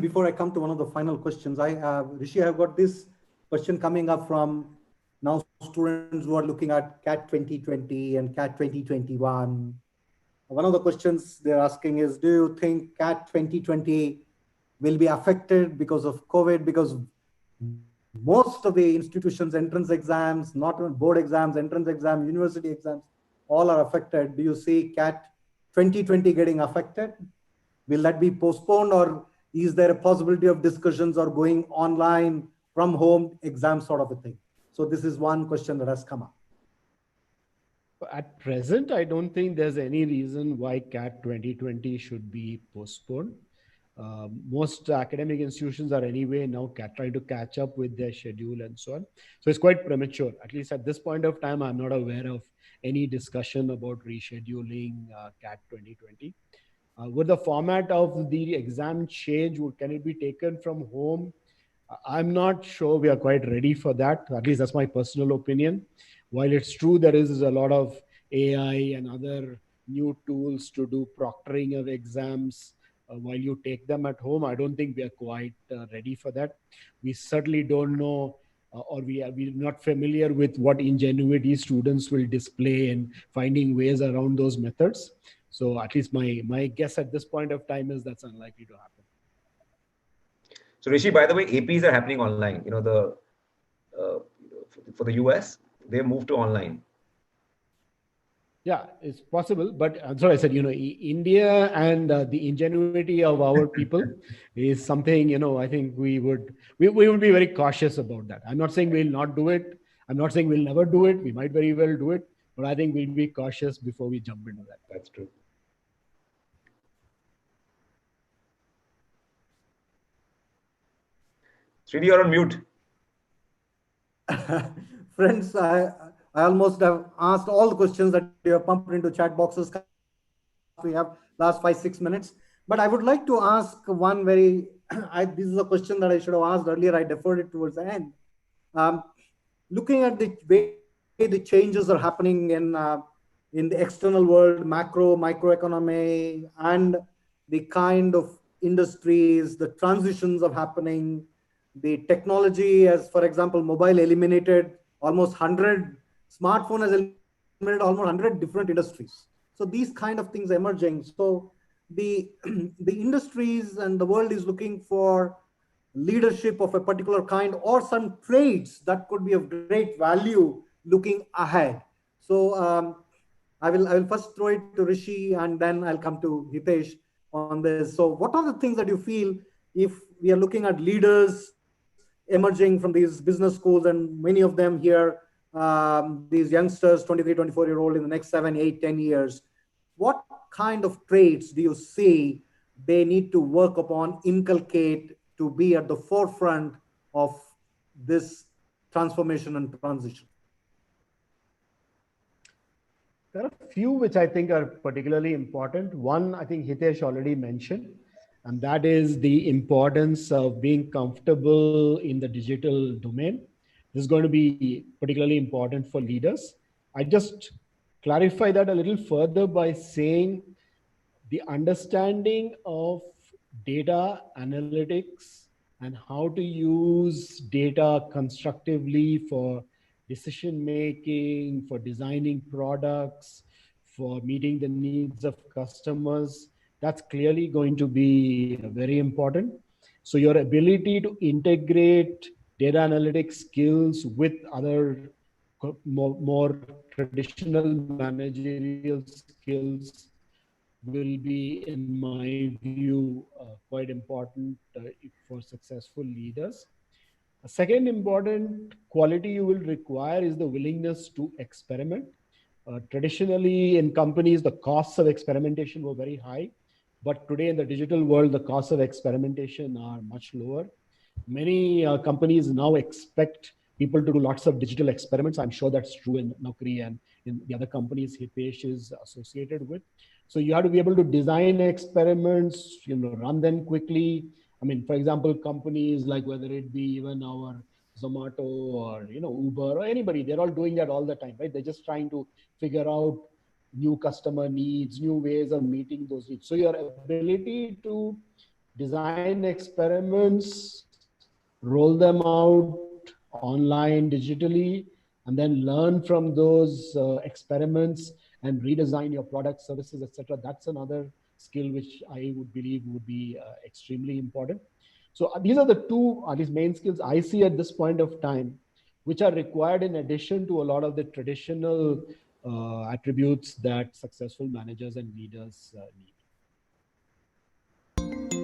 before I come to one of the final questions, Rishi, I've got this question coming up from now students who are looking at CAT 2020 and CAT 2021. One of the questions they're asking is, do you think CAT 2020 will be affected because of COVID? Because most of the institutions' entrance exams, not only board exams, entrance exams, university exams, all are affected. Do you see CAT 2020 getting affected? Will that be postponed, or is there a possibility of discussions or going online from home exam sort of a thing? So this is one question that has come up. At present, I don't think there's any reason why CAT 2020 should be postponed. Most academic institutions are anyway now trying to catch up with their schedule and so on. So it's quite premature. At least at this point of time, I'm not aware of any discussion about rescheduling CAT 2020. Would the format of the exam change? Can it be taken from home? I'm not sure we are quite ready for that. At least that's my personal opinion. While it's true there is a lot of AI and other new tools to do proctoring of exams while you take them at home, I don't think we are quite ready for that. We certainly don't know or we're not familiar with what ingenuity students will display in finding ways around those methods. So at least my guess at this point of time is that's unlikely to happen. So Rishi, by the way, APs are happening online. You know, for the US, they moved to online. Yeah, it's possible. But that's what I said, India and the ingenuity of our people is something, I think we would be very cautious about that. I'm not saying we'll not do it. I'm not saying we'll never do it. We might very well do it. But I think we'll be cautious before we jump into that. That's true. Srini, you're on mute. Friends, I almost have asked all the questions that you have pumped into chat boxes. We have last 5-6 minutes. But I would like to ask one this is a question that I should have asked earlier. I deferred it towards the end. Looking at the way the changes are happening in the external world, microeconomy, and the kind of industries, the transitions are happening, the technology, as for example, mobile eliminated almost 100, smartphone has eliminated almost 100 different industries. So these kind of things emerging. So the industries and the world is looking for leadership of a particular kind or some traits that could be of great value looking ahead. So I will first throw it to Rishi and then I'll come to Hitesh on this. So what are the things that you feel, if we are looking at leaders emerging from these business schools, and many of them here, these youngsters, 23, 24-year-old, in the next 7, 8, 10 years, what kind of traits do you see they need to work upon, inculcate to be at the forefront of this transformation and transition? There are a few which I think are particularly important. One, I think Hitesh already mentioned, and that is the importance of being comfortable in the digital domain. This is going to be particularly important for leaders. I just clarify that a little further by saying the understanding of data analytics and how to use data constructively for decision making, for designing products, for meeting the needs of customers, that's clearly going to be very important. So your ability to integrate data analytics skills with other more traditional managerial skills will be, in my view, quite important for successful leaders. A second important quality you will require is the willingness to experiment. Traditionally, in companies, the costs of experimentation were very high. But today in the digital world, the costs of experimentation are much lower. Many companies now expect people to do lots of digital experiments. I'm sure that's true in Naukri and in the other companies Hitesh is associated with. So you have to be able to design experiments, run them quickly. I mean, for example, companies like whether it be even our Zomato or Uber or anybody, they're all doing that all the time, right? They're just trying to figure out new customer needs, new ways of meeting those needs. So your ability to design experiments, roll them out online, digitally, and then learn from those experiments and redesign your products, services, etc. That's another skill which I would believe would be extremely important. So these are the two, at least, main skills I see at this point of time, which are required in addition to a lot of the traditional attributes that successful managers and leaders need.